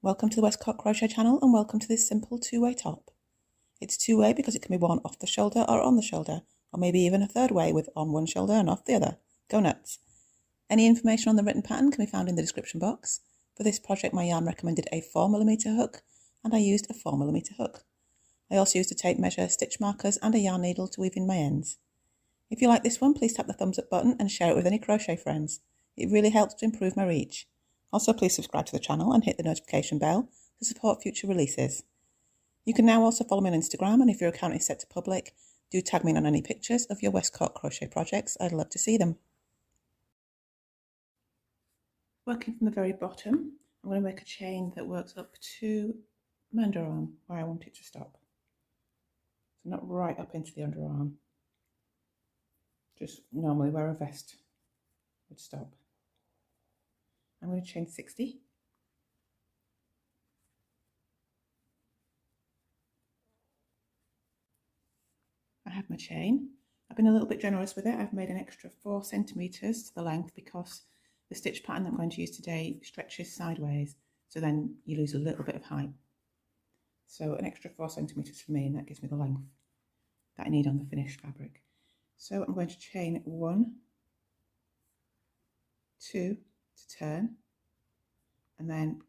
Welcome to the Westcott Crochet channel and welcome to this simple two-way top. It's two-way because it can be worn off the shoulder or on the shoulder, or maybe even a third way with on one shoulder and off the other. Go nuts! Any information on the written pattern can be found in the description box. For this project my yarn recommended a 4mm hook and I used a 4mm hook. I also used a tape measure, stitch markers and a yarn needle to weave in my ends. If you like this one, please tap the thumbs up button and share it with any crochet friends. It really helps to improve my reach. Also, please subscribe to the channel and hit the notification bell to support future releases. You can now also follow me on Instagram, and if your account is set to public, do tag me in on any pictures of your Westcott crochet projects. I'd love to see them. Working from the very bottom, I'm going to make a chain that works up to my underarm where I want it to stop. So not right up into the underarm, just normally where a vest would stop. I'm going to chain 60. I have my chain. I've been a little bit generous with it. I've made an extra 4 centimeters to the length because the stitch pattern that I'm going to use today stretches sideways, so then you lose a little bit of height. So an extra 4 centimeters for me, and that gives me the length that I need on the finished fabric. So I'm going to chain 1, 2 to turn, and then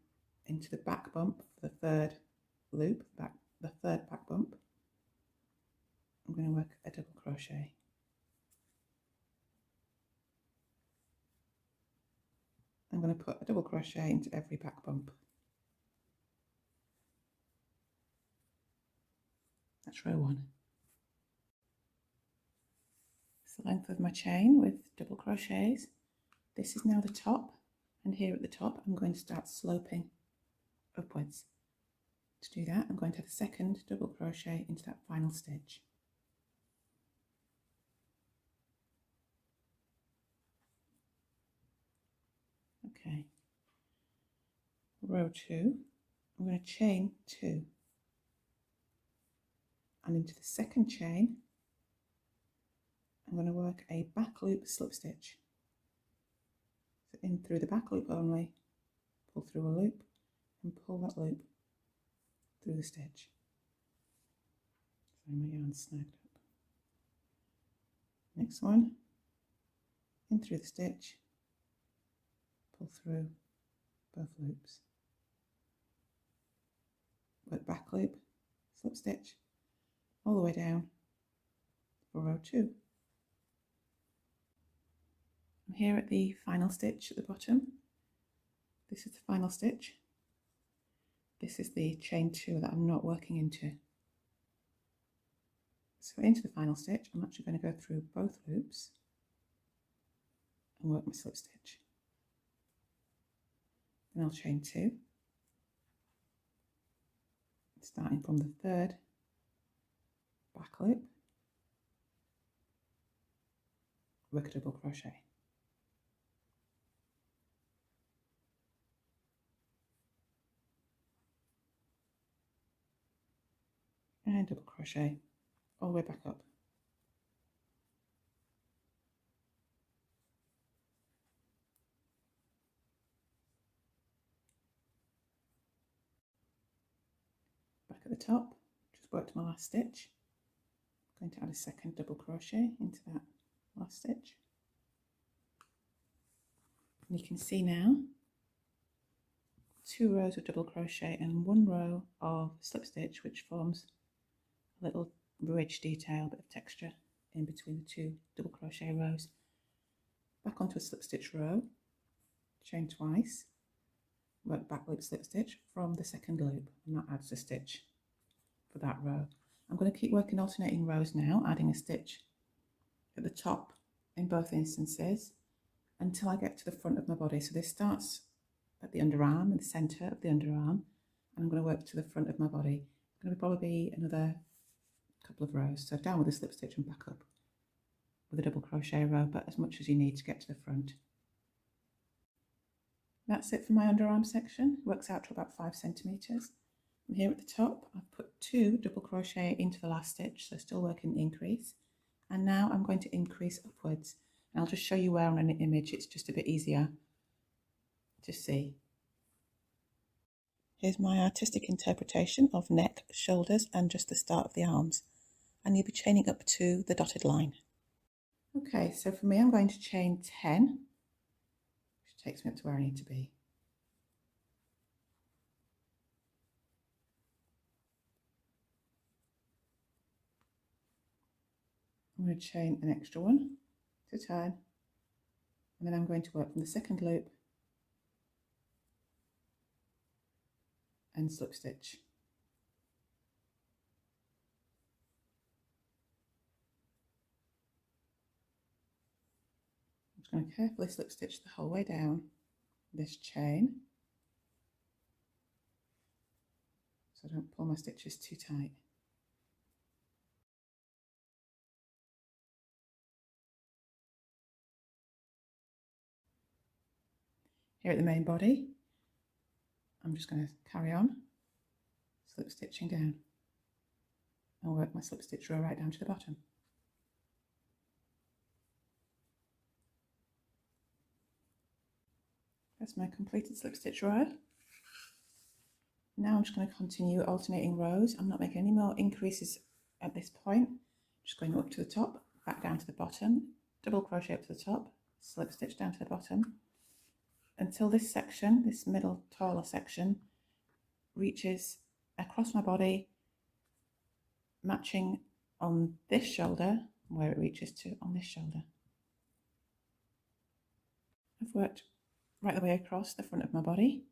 into the back bump for the third loop, the third back bump. I'm going to work a double crochet. I'm going to put a double crochet into every back bump. That's row 1. It's the length of my chain with double crochets. This is now the top, and here at the top I'm going to start sloping upwards. To do that, I'm going to have a second double crochet into that final stitch. Okay, row 2, I'm going to chain 2, and into the second chain I'm going to work a back loop slip stitch. So in through the back loop only, pull through a loop and pull that loop through the stitch. So my yarn's snagged up. Next one, in through the stitch, pull through both loops. Work back loop, slip stitch, all the way down for row 2. I'm here at the final stitch at the bottom. This is the final stitch. This is the chain 2 that I'm not working into. So into the final stitch, I'm actually going to go through both loops and work my slip stitch. Then I'll chain 2, starting from the third back loop, work a double crochet. And double crochet all the way back up. Back at the top, just worked my last stitch. I'm going to add a second double crochet into that last stitch. And you can see now 2 rows of double crochet and 1 row of slip stitch, which forms a little ridge detail, bit of texture in between the 2 double crochet rows. Back onto a slip stitch row, chain twice, work back loop slip stitch from the second loop, and that adds a stitch for that row. I'm going to keep working alternating rows now, adding a stitch at the top in both instances until I get to the front of my body. So this starts at the underarm, in the centre of the underarm, and I'm going to work to the front of my body. It's going to probably be another couple of rows. So down with a slip stitch and back up with a double crochet row, but as much as you need to get to the front. That's it for my underarm section. Works out to about 5 centimeters. And here at the top, I've put 2 double crochet into the last stitch, so still working the increase. And now I'm going to increase upwards. And I'll just show you where on an image, it's just a bit easier to see. Here's my artistic interpretation of neck, shoulders and just the start of the arms. And you'll be chaining up to the dotted line. Okay, so for me I'm going to chain 10, which takes me up to where I need to be. I'm going to chain an extra one to turn, and then I'm going to work from the second loop and slip stitch. I'm just going to carefully slip stitch the whole way down this chain so I don't pull my stitches too tight. Here at the main body, I'm just going to carry on slip stitching down and work my slip stitch row right down to the bottom. That's my completed slip stitch row. Now I'm just going to continue alternating rows. I'm not making any more increases at this point. Just going up to the top, back down to the bottom, double crochet up to the top, slip stitch down to the bottom, until this section, this middle taller section, reaches across my body, matching on this shoulder where it reaches to on this shoulder. I've worked right the way across the front of my body.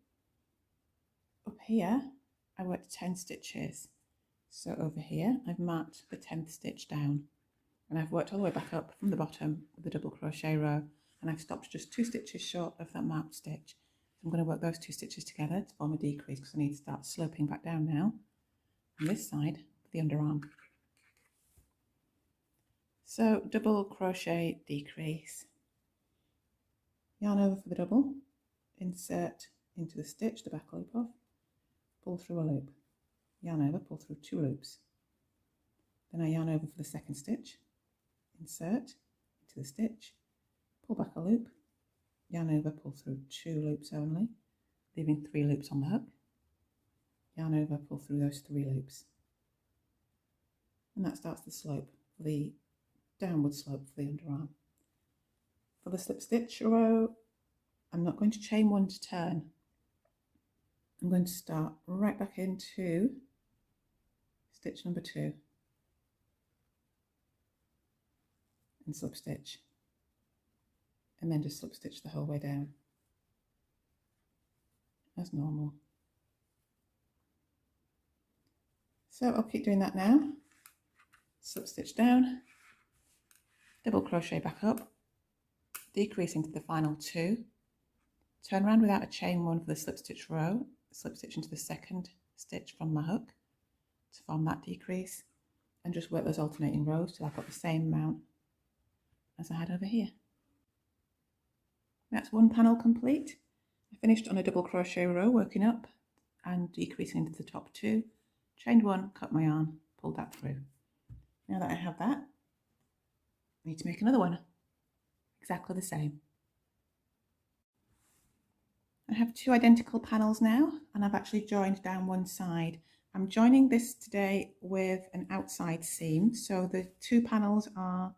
Up here I worked 10 stitches, so over here I've marked the 10th stitch down, and I've worked all the way back up from the bottom with a double crochet row, and I've stopped just 2 stitches short of that marked stitch. So I'm going to work those 2 stitches together to form a decrease, because I need to start sloping back down now on this side with the underarm. So double crochet decrease, yarn over for the double, insert into the stitch the back loop of, pull through a loop, yarn over, pull through 2 loops. Then I yarn over for the second stitch, insert into the stitch, pull back a loop, yarn over, pull through 2 loops only, leaving 3 loops on the hook, yarn over, pull through those 3 loops. And that starts the slope, for the downward slope for the underarm. For the slip stitch row, I'm not going to chain 1 to turn. I'm going to start right back into stitch number 2 and slip stitch, and then just slip stitch the whole way down as normal. So I'll keep doing that now. Slip stitch down, double crochet back up, decrease into the final 2, turn around without a chain 1 for the slip stitch row, slip stitch into the second stitch from my hook to form that decrease, and just work those alternating rows till I've got the same amount as I had over here. That's 1 panel complete. I finished on a double crochet row, working up and decreasing into the top 2, chained 1, cut my yarn, pulled that through. Now that I have that, I need to make another one exactly the same. I have 2 identical panels now, and I've actually joined down one side. I'm joining this today with an outside seam, so the 2 panels are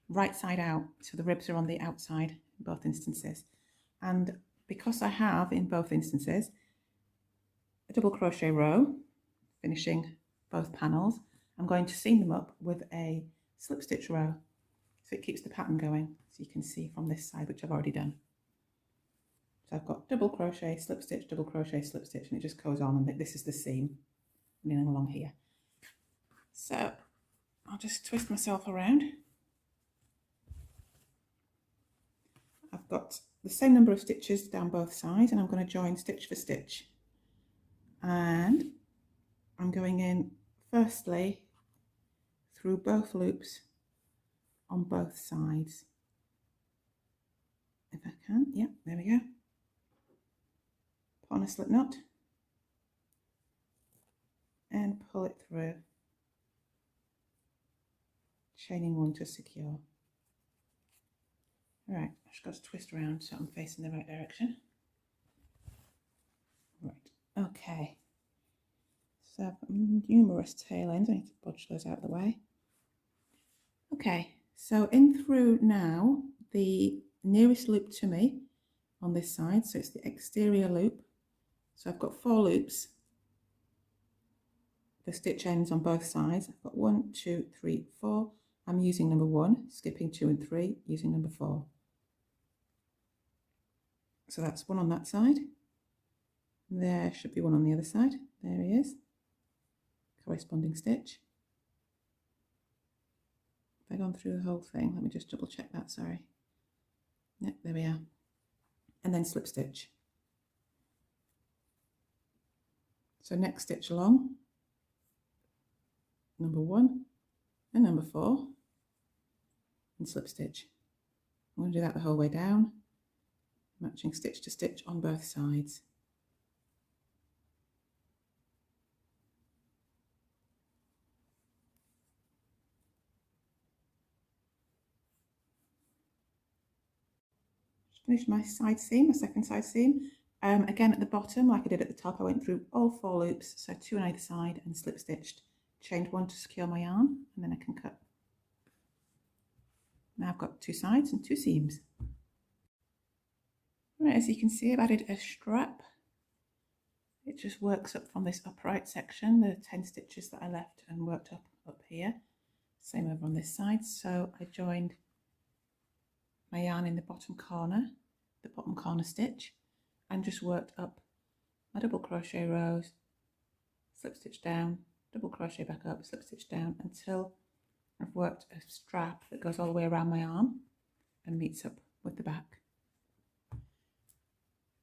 right side out, so the ribs are on the outside in both instances. And because I have in both instances a double crochet row finishing both panels, I'm going to seam them up with a slip stitch row, so it keeps the pattern going, so you can see from this side, which I've already done. So I've got double crochet, slip stitch, double crochet, slip stitch, and it just goes on, and this is the seam running along here. So I'll just twist myself around. I've got the same number of stitches down both sides, and I'm going to join stitch for stitch. And I'm going in firstly through both loops on both sides. If I can, yep, there we go. Put on a slip knot and pull it through, chaining 1 to secure. Right, I've just got to twist around so I'm facing the right direction. Right, Okay, so I've got numerous tail ends. I need to budge those out of the way. Okay, so in through now, the nearest loop to me on this side, so it's the exterior loop. So I've got 4 loops, the stitch ends on both sides. I've got 1, 2, 3, 4. I'm using number 1, skipping 2 and 3, using number 4. So that's 1 on that side. There should be 1 on the other side. There he is. Corresponding stitch. Have I gone through the whole thing? Let me just double check that, sorry. Yep, there we are. And then slip stitch. So next stitch along, number 1 and number 4, and slip stitch. I'm going to do that the whole way down, matching stitch to stitch on both sides. Finish my side seam, my second side seam. Again at the bottom, like I did at the top, I went through all 4 loops, so 2 on either side, and slip stitched. Chained 1 to secure my yarn, and then I can cut. Now I've got 2 sides and 2 seams. Right, as you can see, I've added a strap. It just works up from this upright section, the 10 stitches that I left and worked up here. Same over on this side. So I joined my yarn in the bottom corner stitch, and just worked up my double crochet rows, slip stitch down, double crochet back up, slip stitch down, until I've worked a strap that goes all the way around my arm and meets up with the back.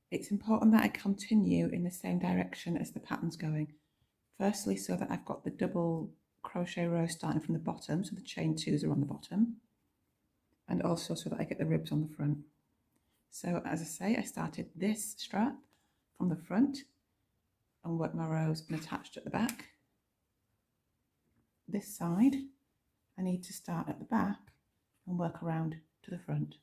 It's important that I continue in the same direction as the pattern's going. Firstly, so that I've got the double crochet row starting from the bottom, so the chain 2s are on the bottom, and also so that I get the ribs on the front. So as I say, I started this strap from the front and worked my rows and attached at the back. This side, I need to start at the back and work around to the front.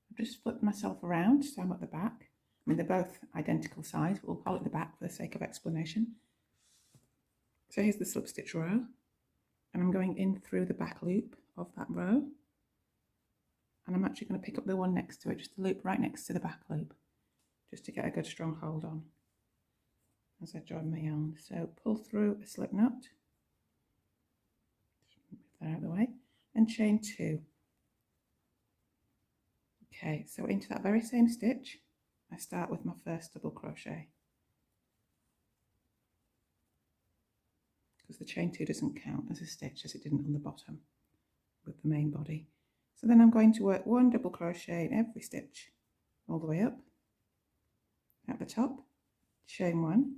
I've just flipped myself around, so I'm at the back. I mean, they're both identical size, but we'll call it the back for the sake of explanation. So here's the slip stitch row, and I'm going in through the back loop of that row, and I'm actually going to pick up the one next to it, just the loop right next to the back loop, just to get a good strong hold on as I join my yarn. So pull through a slip knot, move that out of the way, and chain 2. Okay, so into that very same stitch, I start with my first double crochet, because the chain 2 doesn't count as a stitch as it didn't on the bottom with the main body. So then I'm going to work 1 double crochet in every stitch all the way up. At the top, chain 1,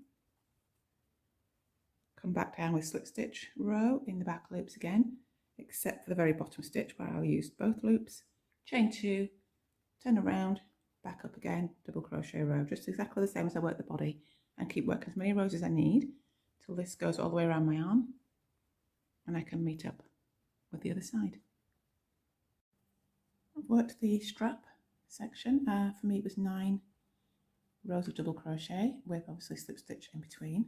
come back down with slip stitch row in the back loops again, except for the very bottom stitch where I'll use both loops, chain 2, turn around, back up again, double crochet row, just exactly the same as I work the body, and keep working as many rows as I need till this goes all the way around my arm and I can meet up with the other side. I've worked the strap section. For me it was 9 rows of double crochet with obviously slip stitch in between.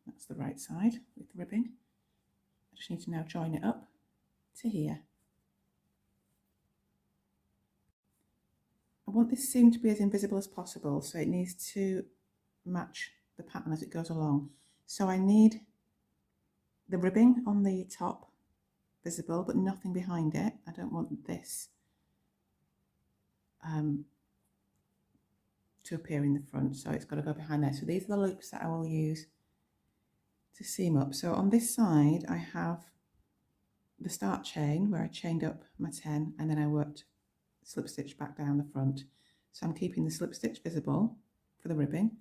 That's the right side with the ribbing. I just need to now join it up to here. I want this seam to be as invisible as possible, so it needs to match the pattern as it goes along. So I need the ribbing on the top visible, but nothing behind it. I don't want this to appear in the front, so it's got to go behind there. So these are the loops that I will use to seam up. So on this side I have the start chain where I chained up my 10 and then I worked slip stitch back down the front. So I'm keeping the slip stitch visible for the ribbing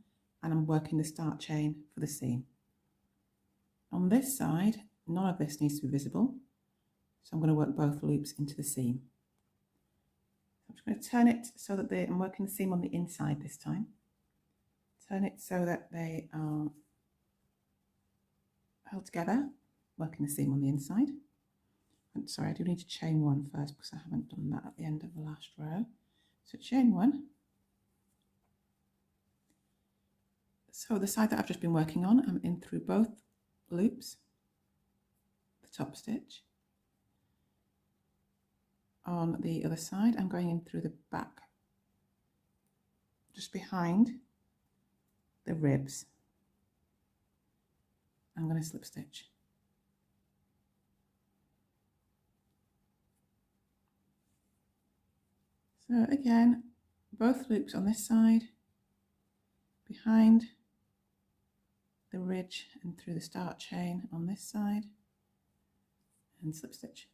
and I'm working the start chain for the seam. On this side, none of this needs to be visible, so I'm going to work both loops into the seam. I'm just going to turn it so that I'm working the seam on the inside this time. Turn it so that they are held together, working the seam on the inside. And sorry, I do need to chain 1 first because I haven't done that at the end of the last row. So chain 1, So the side that I've just been working on, I'm in through both loops, the top stitch. On the other side, I'm going in through the back, just behind the ribs. I'm going to slip stitch. So again, both loops on this side, behind the ridge and through the start chain on this side, and slip stitch.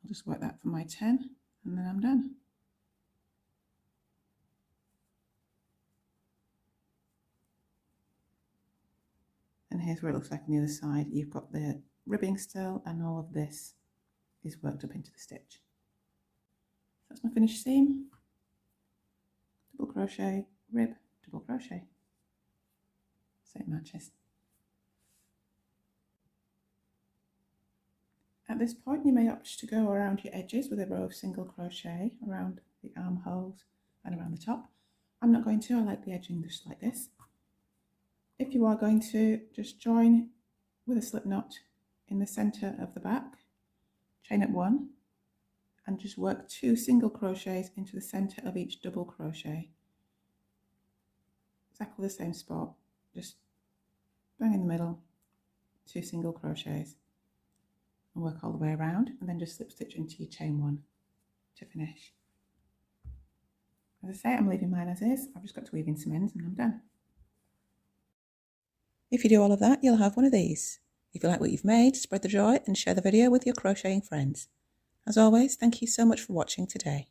I'll just work that for my 10 and then I'm done. And here's what it looks like on the other side. You've got the ribbing still, and all of this is worked up into the stitch. That's my finished seam. Double crochet, rib, double crochet. So it matches. At this point, you may opt to go around your edges with a row of single crochet around the armholes and around the top. I'm not going to, I like the edging just like this. If you are going to, just join with a slip knot in the center of the back, chain up 1, and just work 2 single crochets into the center of each double crochet. Exactly the same spot, just bang in the middle, 2 single crochets, and work all the way around, and then just slip stitch into your chain 1 to finish. As I say, I'm leaving mine as is. I've just got to weave in some ends and I'm done. If you do all of that, you'll have one of these. If you like what you've made, spread the joy and share the video with your crocheting friends. As always, thank you so much for watching today.